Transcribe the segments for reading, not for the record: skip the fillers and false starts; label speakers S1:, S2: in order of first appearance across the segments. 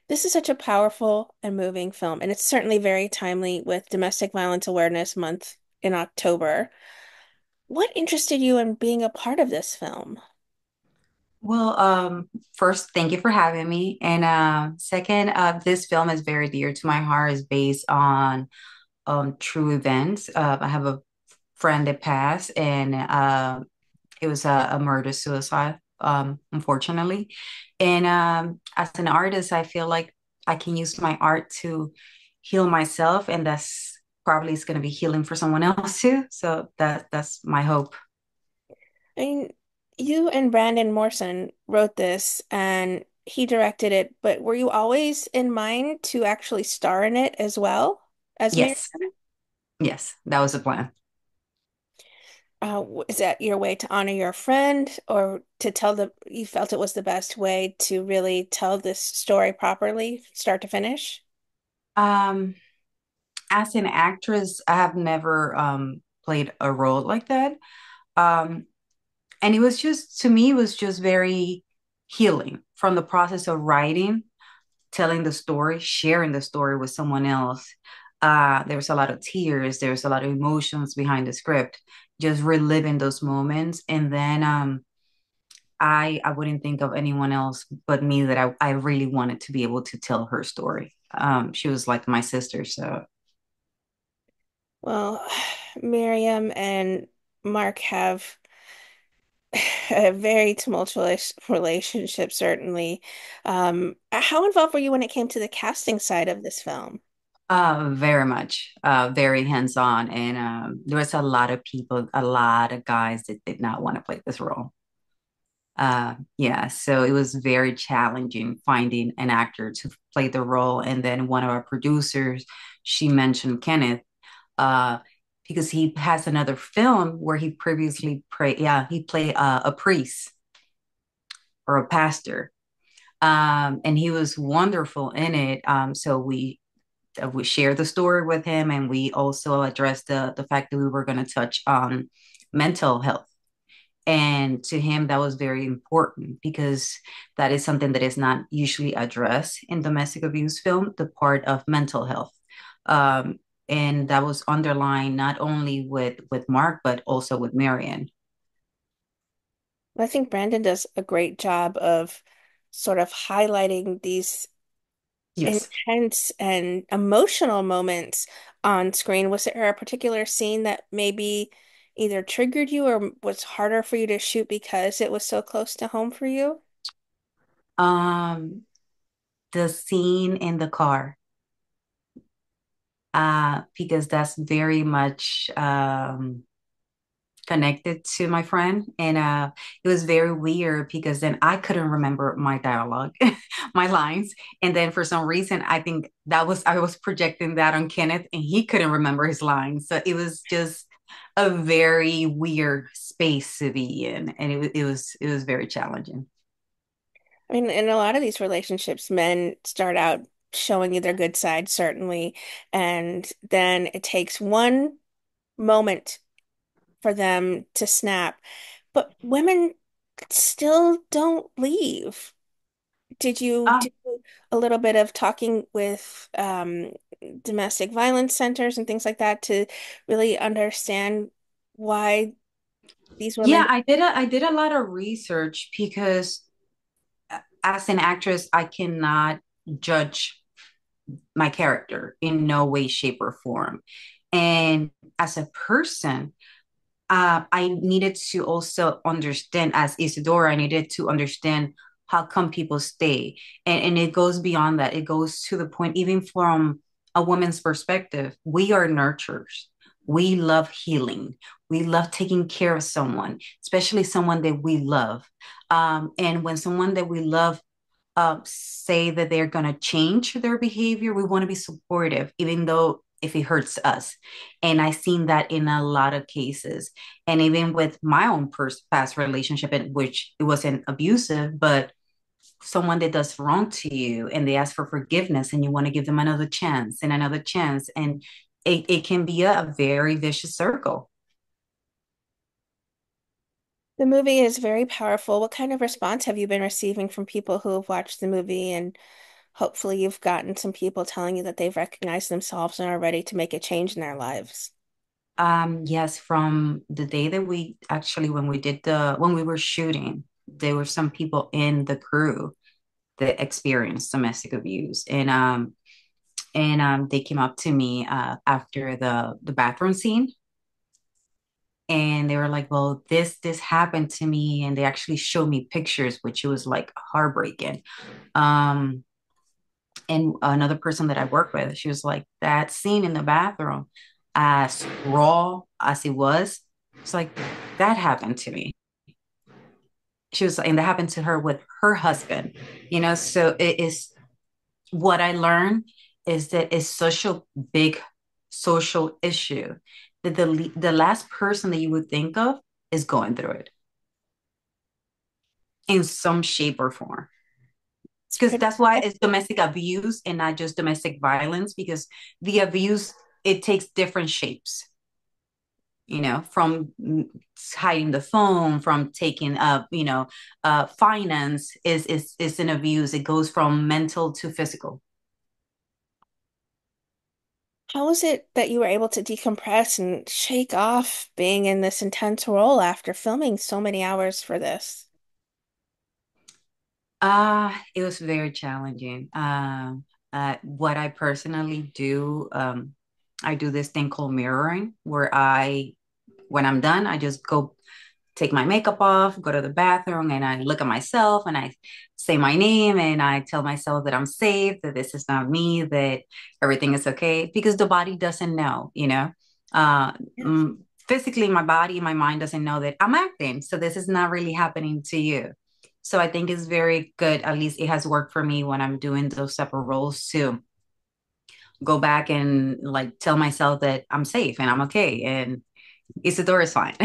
S1: This is such a powerful and moving film, and it's certainly very timely with Domestic Violence Awareness Month in October. What interested you in being a part of this film?
S2: Well, first, thank you for having me. And second, this film is very dear to my heart. It's based on true events. I have a friend that passed, and it was a murder suicide, unfortunately. And as an artist, I feel like I can use my art to heal myself, and that's probably is going to be healing for someone else too. So that's my hope.
S1: I mean, you and Brandon Morrison wrote this and he directed it, but were you always in mind to actually star in it as well as Miriam?
S2: Yes, yes, that was the plan.
S1: Is that your way to honor your friend or to tell you felt it was the best way to really tell this story properly, start to finish?
S2: Um, as an actress, I have never played a role like that. Um, and it was just, to me, it was just very healing from the process of writing, telling the story, sharing the story with someone else. There was a lot of tears, there was a lot of emotions behind the script, just reliving those moments. And then I wouldn't think of anyone else but me that I really wanted to be able to tell her story. She was like my sister, so
S1: Well, Miriam and Mark have a very tumultuous relationship, certainly. How involved were you when it came to the casting side of this film?
S2: very much, very hands-on, and there was a lot of people, a lot of guys that did not want to play this role. Yeah, so it was very challenging finding an actor to play the role. And then one of our producers, she mentioned Kenneth, uh, because he has another film where he previously he played a priest or a pastor, and he was wonderful in it. So we shared the story with him, and we also addressed the fact that we were going to touch on mental health. And to him, that was very important because that is something that is not usually addressed in domestic abuse film, the part of mental health. Um, and that was underlined not only with Mark, but also with Marion.
S1: I think Brandon does a great job of sort of highlighting these
S2: Yes.
S1: intense and emotional moments on screen. Was there a particular scene that maybe either triggered you or was harder for you to shoot because it was so close to home for you?
S2: Um, the scene in the car, because that's very much connected to my friend. And it was very weird because then I couldn't remember my dialogue, my lines. And then for some reason, I think I was projecting that on Kenneth and he couldn't remember his lines. So it was just a very weird space to be in. And it was very challenging.
S1: I mean, in a lot of these relationships, men start out showing you their good side, certainly, and then it takes one moment for them to snap. But women still don't leave. Did you
S2: Um,
S1: do a little bit of talking with domestic violence centers and things like that to really understand why these
S2: yeah,
S1: women?
S2: I did a lot of research because as an actress, I cannot judge my character in no way, shape, or form. And as a person, I needed to also understand, as Isadora, I needed to understand how come people stay. And it goes beyond that. It goes to the point, even from a woman's perspective, we are nurturers. We love healing. We love taking care of someone, especially someone that we love. And when someone that we love say that they're going to change their behavior, we want to be supportive, even though if it hurts us. And I've seen that in a lot of cases. And even with my own past relationship, in which it wasn't abusive, but someone that does wrong to you and they ask for forgiveness and you want to give them another chance and another chance. And it can be a very vicious circle.
S1: The movie is very powerful. What kind of response have you been receiving from people who have watched the movie and hopefully you've gotten some people telling you that they've recognized themselves and are ready to make a change in their lives.
S2: Yes, from the day that we actually when we were shooting, there were some people in the crew that experienced domestic abuse, and they came up to me after the bathroom scene, and they were like, "Well, this happened to me," and they actually showed me pictures, which was like heartbreaking. Um, and another person that I work with, she was like, "That scene in the bathroom, as raw as it was, it's like that happened to me." She was, and that happened to her with her husband, you know. So it is what I learned is that it's such a big social issue that the last person that you would think of is going through it in some shape or form.
S1: It's
S2: Because
S1: pretty,
S2: that's why it's domestic abuse and not just domestic violence, because the abuse, it takes different shapes, you know, from hiding the phone, from taking up, finance is an abuse. It goes from mental to physical.
S1: how is it that you were able to decompress and shake off being in this intense role after filming so many hours for this?
S2: It was very challenging. What I personally do, I do this thing called mirroring, where when I'm done, I just go take my makeup off, go to the bathroom, and I look at myself and I say my name and I tell myself that I'm safe, that this is not me, that everything is okay, because the body doesn't know, you know. Uh,
S1: Yes.
S2: mm, Physically, my body, my mind doesn't know that I'm acting. So this is not really happening to you. So I think it's very good. At least it has worked for me when I'm doing those type of roles to go back and like tell myself that I'm safe and I'm okay and Isadora is fine.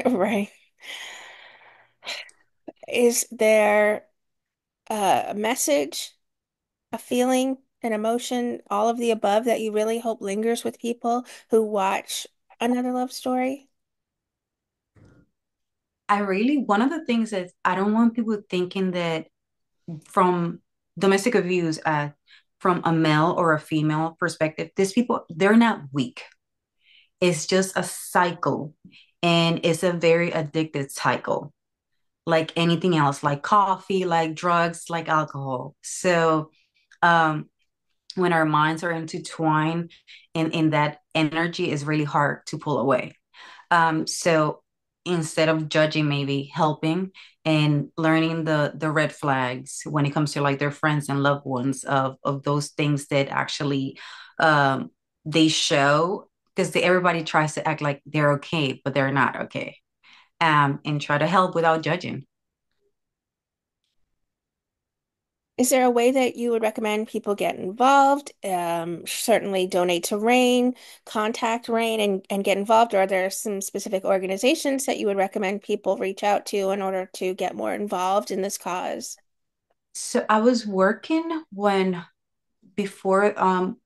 S1: Right. Is there a message, a feeling, an emotion, all of the above that you really hope lingers with people who watch another love story?
S2: One of the things is I don't want people thinking that from domestic abuse, from a male or a female perspective, these people, they're not weak. It's just a cycle, and it's a very addicted cycle, like anything else, like coffee, like drugs, like alcohol. So, um, when our minds are intertwined in that energy is really hard to pull away. So instead of judging, maybe helping and learning the red flags when it comes to like their friends and loved ones of those things that actually um, they show, because everybody tries to act like they're okay, but they're not okay. And try to help without judging.
S1: Is there a way that you would recommend people get involved? Certainly donate to RAIN, contact RAIN and get involved, or are there some specific organizations that you would recommend people reach out to in order to get more involved in this cause?
S2: So I was working when before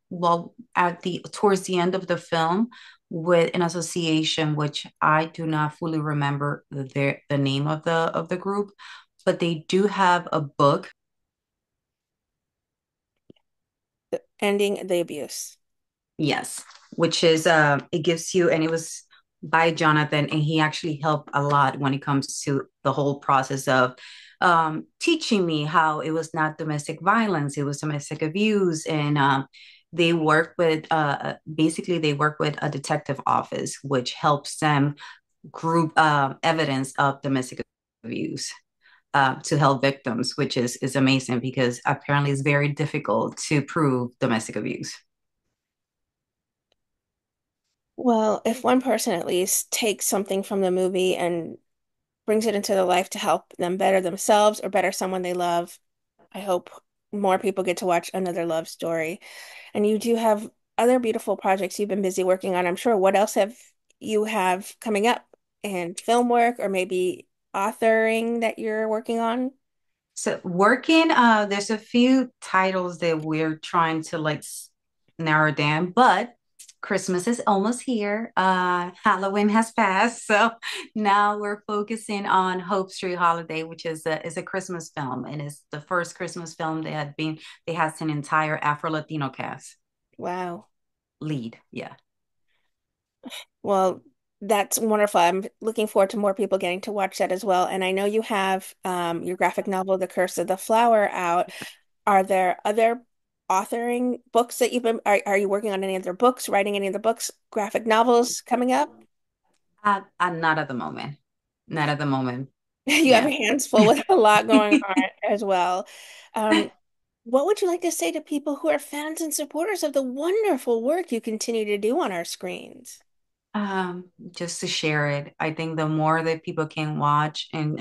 S2: well at the towards the end of the film with an association which I do not fully remember the name of the group, but they do have a book.
S1: Ending the abuse.
S2: Yes, which is it gives you, and it was by Jonathan, and he actually helped a lot when it comes to the whole process of teaching me how it was not domestic violence, it was domestic abuse, and they work with basically they work with a detective office which helps them group evidence of domestic abuse. To help victims, which is amazing because apparently it's very difficult to prove domestic abuse.
S1: Well, if one person at least takes something from the movie and brings it into their life to help them better themselves or better someone they love, I hope more people get to watch another love story. And you do have other beautiful projects you've been busy working on, I'm sure. What else have you have coming up in film work or maybe authoring that you're working on?
S2: So working, there's a few titles that we're trying to like narrow down, but Christmas is almost here. Halloween has passed, so now we're focusing on Hope Street Holiday, which is a Christmas film, and it's the first Christmas film they had an entire Afro Latino cast
S1: Wow.
S2: lead. Yeah.
S1: Well, that's wonderful. I'm looking forward to more people getting to watch that as well. And I know you have your graphic novel, The Curse of the Flower, out. Are there other authoring books that are you working on any other books, writing any other books, graphic novels coming up?
S2: Not at the moment. Not at the moment.
S1: You have
S2: Yeah.
S1: your hands full with a lot going on as well. Um, what would you like to say to people who are fans and supporters of the wonderful work you continue to do on our screens?
S2: Just to share it. I think the more that people can watch and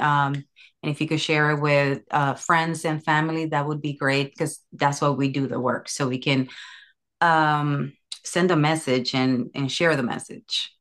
S2: if you could share it with friends and family, that would be great because that's what we do the work. So we can um send a message and share the message.